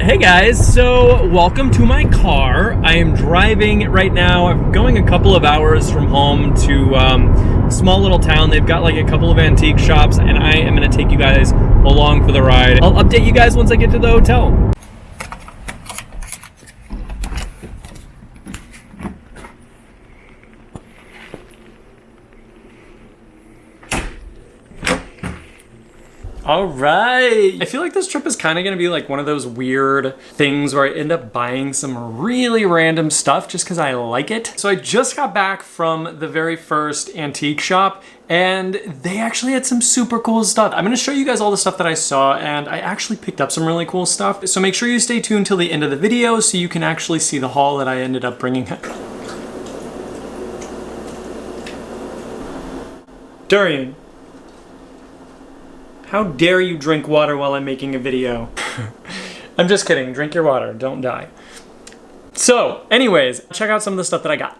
Hey guys, so welcome to my car. I am driving right now. I'm going a couple of hours from home to a small little town. They've got like a couple of antique shops, and I am going to take you guys along for the ride. I'll update you guys once I get to the hotel. All right. I feel like this trip is kind of going to be like one of those weird things where I end up buying some really random stuff just because I like it. So I just got back from the very first antique shop and they actually had some super cool stuff. I'm going to show you guys all the stuff that I saw, and I actually picked up some really cool stuff. So make sure you stay tuned till the end of the video so you can actually see the haul that I ended up bringing. Durian. How dare you drink water while I'm making a video? I'm just kidding. Drink your water. Don't die. So, anyways, check out some of the stuff that I got.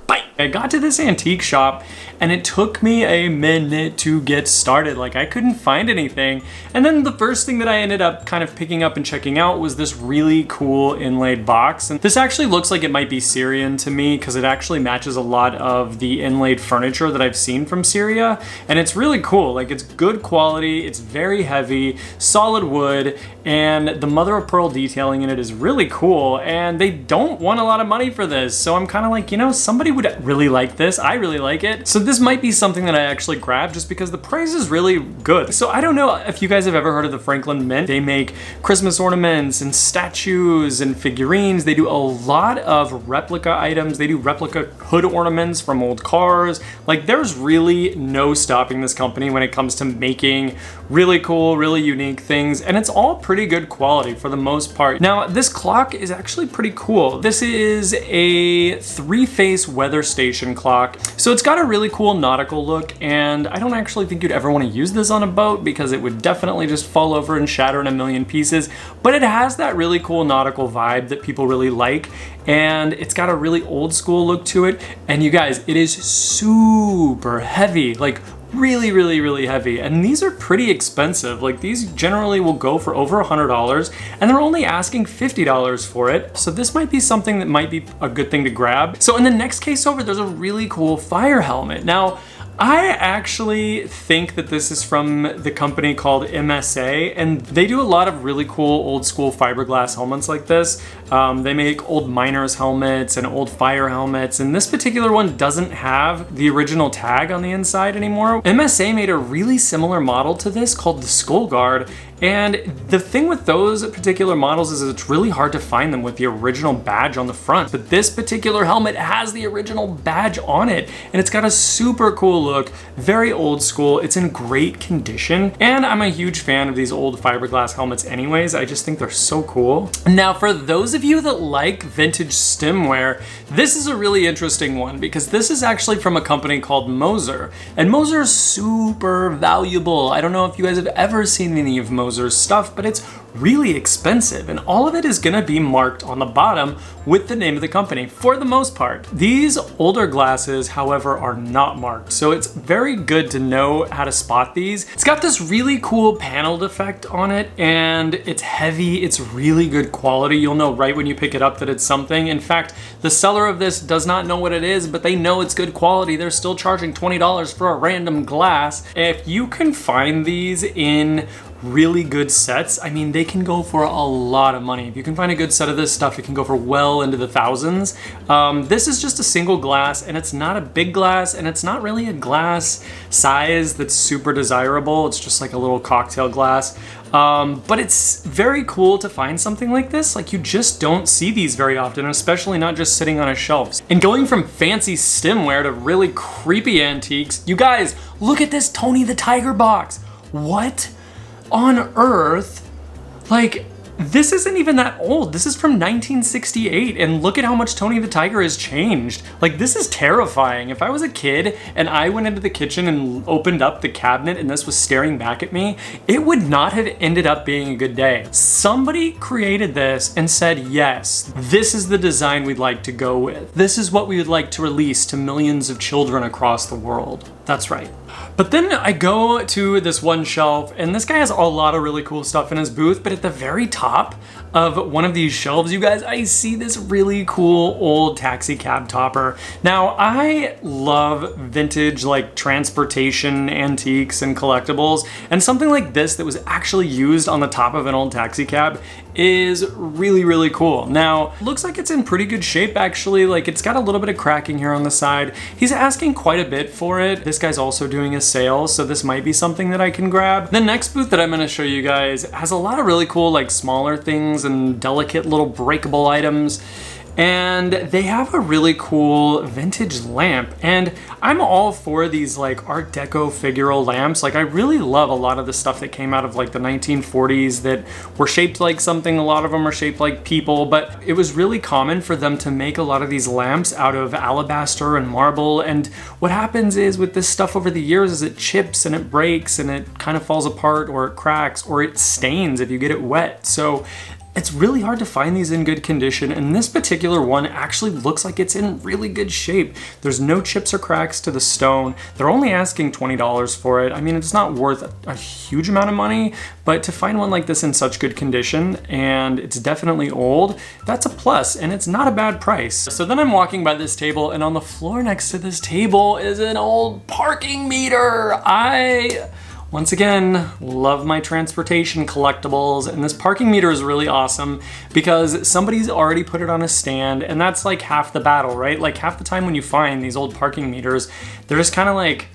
Bye. I got to this antique shop and it took me a minute to get started. Like, I couldn't find anything. And then the first thing that I ended up kind of picking up and checking out was this really cool inlaid box. And this actually looks like it might be Syrian to me because it actually matches a lot of the inlaid furniture that I've seen from Syria. And it's really cool. Like, it's good quality, it's very heavy, solid wood, and the mother of pearl detailing in it is really cool. And they don't want a lot of money for this. So I'm kind of like, you know, somebody would really like this. I really like it. So this might be something that I actually grab just because the price is really good. So I don't know if you guys have ever heard of the Franklin Mint. They make Christmas ornaments and statues and figurines. They do a lot of replica items. They do replica hood ornaments from old cars. Like, there's really no stopping this company when it comes to making really cool, really unique things. And it's all pretty good quality for the most part. Now, this clock is actually pretty cool. This is a 3-face weather station clock. So it's got a really cool nautical look, and I don't actually think you'd ever want to use this on a boat because it would definitely just fall over and shatter in a million pieces, but it has that really cool nautical vibe that people really like, and it's got a really old school look to it. And you guys, it is super heavy, like really heavy, and these are pretty expensive. Like, these generally will go for over $100 and they're only asking $50 for it. So this might be something that might be a good thing to grab. So in the next case over, there's a really cool fire helmet. Now, I actually think that this is from the company called MSA, and they do a lot of really cool old school fiberglass helmets like this. They make old miners helmets and old fire helmets, and this particular one doesn't have the original tag on the inside anymore. MSA made a really similar model to this called the Skull Guard, and the thing with those particular models is it's really hard to find them with the original badge on the front. But this particular helmet has the original badge on it, and it's got a super cool look, very old school. It's in great condition, and I'm a huge fan of these old fiberglass helmets anyways. I just think they're so cool. Now, for those of you that like vintage stemware, this is a really interesting one because this is actually from a company called Moser, and Moser is super valuable. I don't know if you guys have ever seen any of Moser's stuff, but it's really expensive, and all of it is gonna be marked on the bottom with the name of the company for the most part. These older glasses, however, are not marked, so it's very good to know how to spot these. It's got this really cool paneled effect on it, and it's heavy, it's really good quality. You'll know right when you pick it up that it's something. In fact, the seller of this does not know what it is, but they know it's good quality. They're still charging $20 for a random glass. If you can find these in really good sets, I mean, they can go for a lot of money. If you can find a good set of this stuff, it can go for well into the thousands. This is just a single glass, and it's not a big glass, and it's not really a glass size that's super desirable. It's just like a little cocktail glass. But it's very cool to find something like this. Like, you just don't see these very often, especially not just sitting on a shelf. And going from fancy stemware to really creepy antiques, you guys, look at this Tony the Tiger box. What on earth? Like, this isn't even that old. This is from 1968, and look at how much Tony the Tiger has changed. Like, this is terrifying. If I was a kid and I went into the kitchen and opened up the cabinet and this was staring back at me, it would not have ended up being a good day. Somebody created this and said, yes, this is the design we'd like to go with. This is what we would like to release to millions of children across the world. That's right. But then I go to this one shelf, and this guy has a lot of really cool stuff in his booth, but at the very top of one of these shelves, you guys, I see this really cool old taxi cab topper. Now, I love vintage, like, transportation, antiques, and collectibles, and something like this that was actually used on the top of an old taxi cab is really, really cool. Now, looks like it's in pretty good shape, actually. Like, it's got a little bit of cracking here on the side. He's asking quite a bit for it. This guy's also doing a sale, so this might be something that I can grab. The next booth that I'm gonna show you guys has a lot of really cool, like, smaller things and delicate little breakable items. And they have a really cool vintage lamp, and I'm all for these like Art Deco figural lamps. Like, I really love a lot of the stuff that came out of like the 1940s that were shaped like something. A lot of them are shaped like people, but it was really common for them to make a lot of these lamps out of alabaster and marble. And what happens is with this stuff over the years is it chips and it breaks and it kind of falls apart, or it cracks, or it stains if you get it wet. So it's really hard to find these in good condition, and this particular one actually looks like it's in really good shape. There's no chips or cracks to the stone. They're only asking $20 for it. I mean, it's not worth a huge amount of money, but to find one like this in such good condition, and it's definitely old, that's a plus, and it's not a bad price. So then I'm walking by this table, and on the floor next to this table is an old parking meter. Once again, love my transportation collectibles, and this parking meter is really awesome because somebody's already put it on a stand, and that's like half the battle, right? Like, half the time when you find these old parking meters, they're just kind of like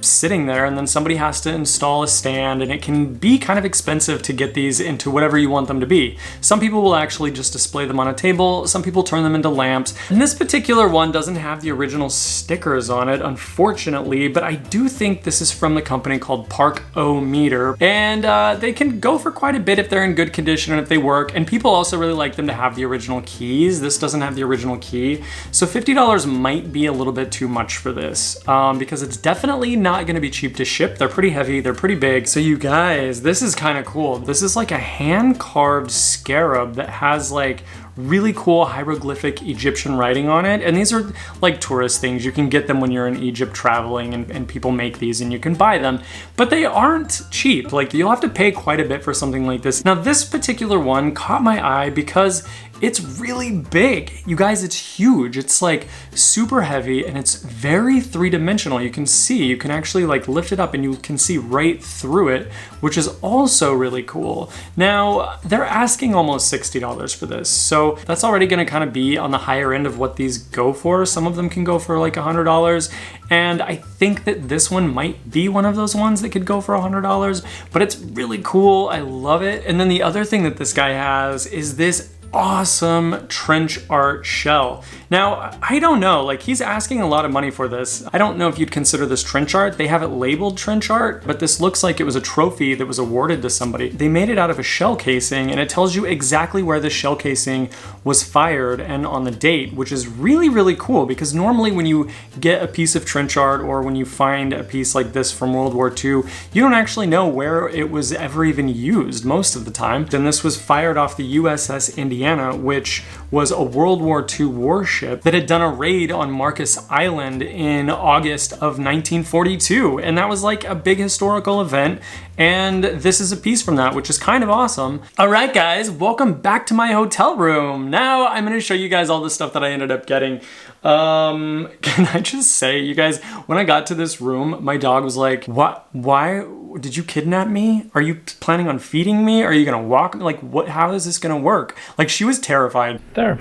sitting there, and then somebody has to install a stand, and it can be kind of expensive to get these into whatever you want them to be. Some people will actually just display them on a table, some people turn them into lamps, and this particular one doesn't have the original stickers on it, unfortunately, but I do think this is from the company called Park-O-Meter, and they can go for quite a bit if they're in good condition and if they work, and people also really like them to have the original keys. This doesn't have the original key, so $50 might be a little bit too much for this, because it's definitely not going to be cheap to ship. They're pretty heavy, they're pretty big. So you guys, this is kind of cool. This is like a hand-carved scarab that has like really cool hieroglyphic Egyptian writing on it. And these are like tourist things. You can get them when you're in Egypt traveling, and people make these and you can buy them, but they aren't cheap. Like, you'll have to pay quite a bit for something like this. Now, this particular one caught my eye because it's really big. You guys, it's huge. It's like super heavy, and it's very three-dimensional. You can actually like lift it up and you can see right through it, which is also really cool. Now, they're asking almost $60 for this. So that's already gonna kind of be on the higher end of what these go for. Some of them can go for like $100. And I think that this one might be one of those ones that could go for $100, but it's really cool. I love it. And then the other thing that this guy has is this awesome trench art shell. Now, I don't know, like, he's asking a lot of money for this. I don't know if you'd consider this trench art. They have it labeled trench art, but this looks like it was a trophy that was awarded to somebody. They made it out of a shell casing, and it tells you exactly where the shell casing was fired and on the date, which is really, really cool, because normally when you get a piece of trench art or when you find a piece like this from World War II, you don't actually know where it was ever even used most of the time. Then this was fired off the USS Indiana, which was a World War II warship that had done a raid on Marcus Island in August of 1942. And that was like a big historical event. And this is a piece from that, which is kind of awesome. All right, guys, welcome back to my hotel room. Now I'm gonna show you guys all the stuff that I ended up getting. Can I just say, you guys, when I got to this room, my dog was like, "What? Why did you kidnap me? Are you planning on feeding me? Are you gonna walk? Like, what? How is this gonna work?" Like, she was terrified. There.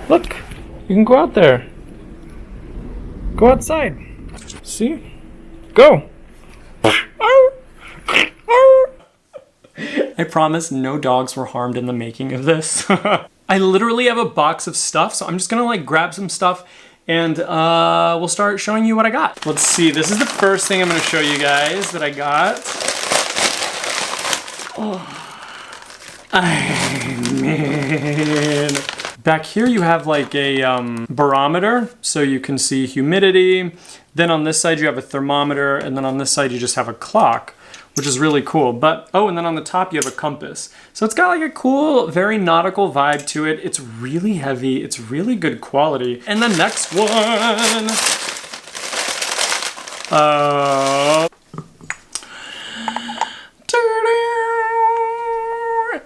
Look, you can go out there. Go outside. See? Go. I promise no dogs were harmed in the making of this. I literally have a box of stuff, so I'm just gonna like grab some stuff and we'll start showing you what I got. Let's see, this is the first thing I'm gonna show you guys that I got. Oh. I mean, back here you have like a barometer, so you can see humidity. Then on this side you have a thermometer, and then on this side you just have a clock, which is really cool. But, oh, and then on the top you have a compass. So it's got like a cool, very nautical vibe to it. It's really heavy, it's really good quality. And the next one,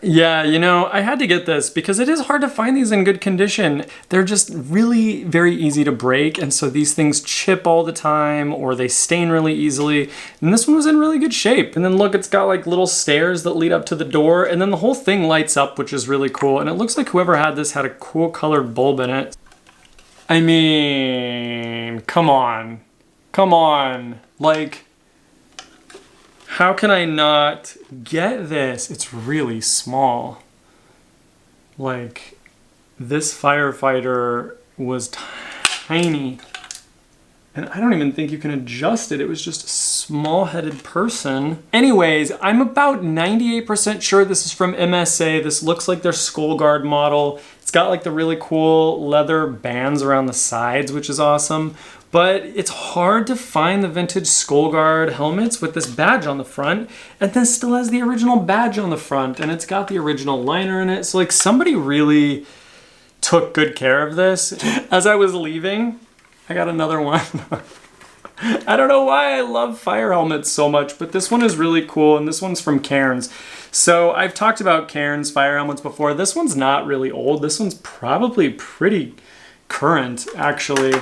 Yeah, you know, I had to get this because it is hard to find these in good condition. They're just really very easy to break, and so these things chip all the time or they stain really easily. And this one was in really good shape. And then look, it's got like little stairs that lead up to the door, and then the whole thing lights up, which is really cool. And it looks like whoever had this had a cool colored bulb in it. I mean, come on. Come on. Like, how can I not get this? It's really small. Like, this firefighter was tiny. And I don't even think you can adjust it. It was just a small-headed person. Anyways, I'm about 98% sure this is from MSA. This looks like their Skull Guard model. It's got like the really cool leather bands around the sides, which is awesome. But it's hard to find the vintage Skull Guard helmets with this badge on the front, and this still has the original badge on the front, and it's got the original liner in it. So like somebody really took good care of this. As I was leaving, I got another one. I don't know why I love fire helmets so much, but this one is really cool, and this one's from Cairns. So I've talked about Cairns fire helmets before. This one's not really old. This one's probably pretty current, actually.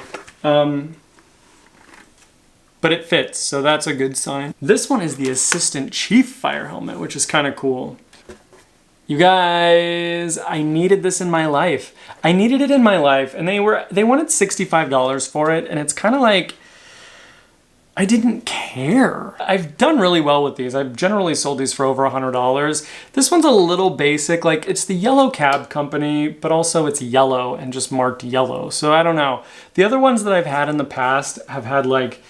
But it fits, so that's a good sign. This one is the Assistant Chief fire helmet, which is kind of cool. You guys, I needed this in my life. I needed it in my life, and they wanted $65 for it, and it's kind of like, I didn't care. I've done really well with these. I've generally sold these for over $100. This one's a little basic, like it's the Yellow Cab Company, but also it's yellow and just marked yellow. So I don't know. The other ones that I've had in the past have had like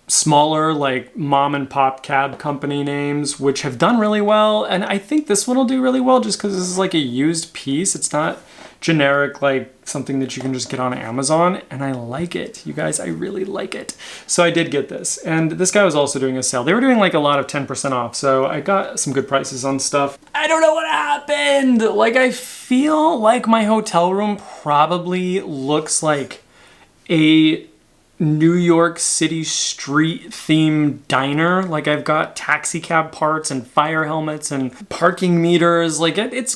smaller like mom and pop cab company names, which have done really well. And I think this one will do really well just because this is like a used piece. It's not generic, like something that you can just get on Amazon, and I like it. You guys, I really like it. So I did get this, and this guy was also doing a sale. They were doing like a lot of 10% off, so I got some good prices on stuff. I don't know what happened. Like, I feel like my hotel room probably looks like a New York City street themed diner. Like, I've got taxi cab parts and fire helmets and parking meters. Like, there's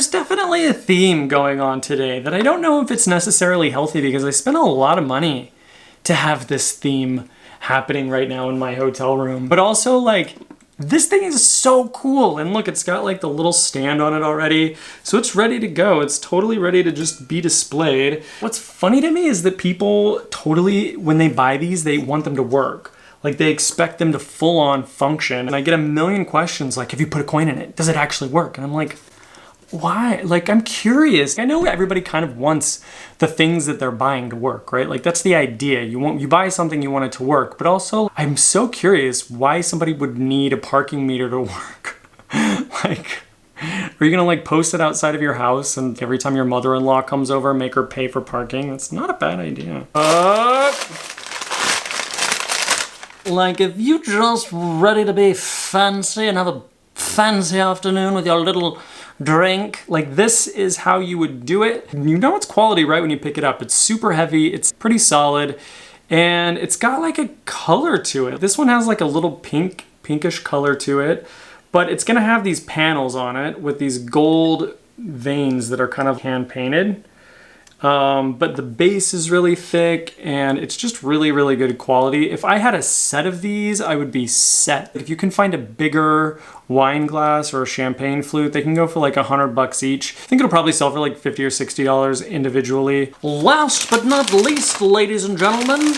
definitely a theme going on today that I don't know if it's necessarily healthy, because I spent a lot of money to have this theme happening right now in my hotel room. But also, like, this thing is so cool. And look, it's got like the little stand on it already. So it's ready to go. It's totally ready to just be displayed. What's funny to me is that people totally, when they buy these, they want them to work. Like, they expect them to full on function. And I get a million questions like, have you put a coin in it? Does it actually work? And I'm like, why? Like, I'm curious. I know everybody kind of wants the things that they're buying to work, right? Like, that's the idea. You buy something, you want it to work. But also, I'm so curious why somebody would need a parking meter to work. Like, are you gonna like post it outside of your house, and every time your mother-in-law comes over, make her pay for parking? That's not a bad idea. Like, if you just ready to be fancy and have a fancy afternoon with your little drink, like, this is how you would do it. You know it's quality right when you pick it up. It's super heavy, it's pretty solid, and it's got like a color to it. This one has like a little pinkish color to it, but it's gonna have these panels on it with these gold veins that are kind of hand painted. But the base is really thick, and it's just really, really good quality. If I had a set of these, I would be set. If you can find a bigger wine glass or a champagne flute, they can go for like $100 each. I think it'll probably sell for like $50 or $60 individually. Last but not least, ladies and gentlemen.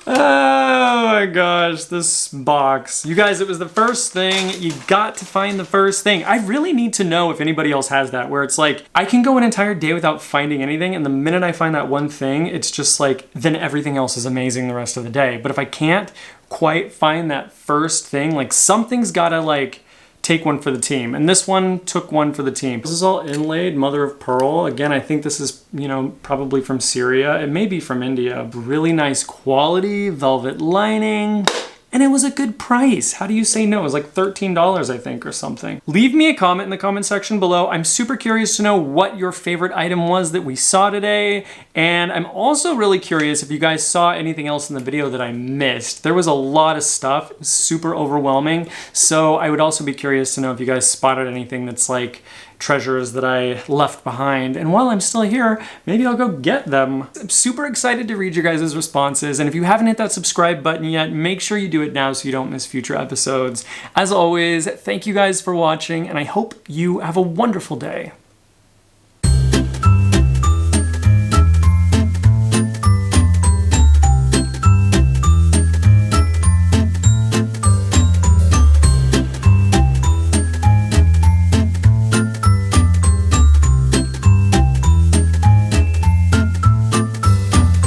Oh my gosh, this box. You guys, it was the first thing. You got to find the first thing. I really need to know if anybody else has that, where it's like, I can go an entire day without finding anything, and the minute I find that one thing, it's just like, then everything else is amazing the rest of the day. But if I can't quite find that first thing, like, something's gotta like take one for the team. And this one took one for the team. This is all inlaid, mother of pearl. Again, I think this is, you know, probably from Syria. It may be from India. Really nice quality, velvet lining. and it was a good price. How do you say no? It was like $13, I think, or something. Leave me a comment in the comment section below. I'm super curious to know what your favorite item was that we saw today. And I'm also really curious if you guys saw anything else in the video that I missed. There was a lot of stuff. It was super overwhelming. So I would also be curious to know if you guys spotted anything that's like treasures that I left behind. And while I'm still here, maybe I'll go get them. I'm super excited to read your guys' responses. And if you haven't hit that subscribe button yet, make sure you do it now so you don't miss future episodes. As always, thank you guys for watching, and I hope you have a wonderful day.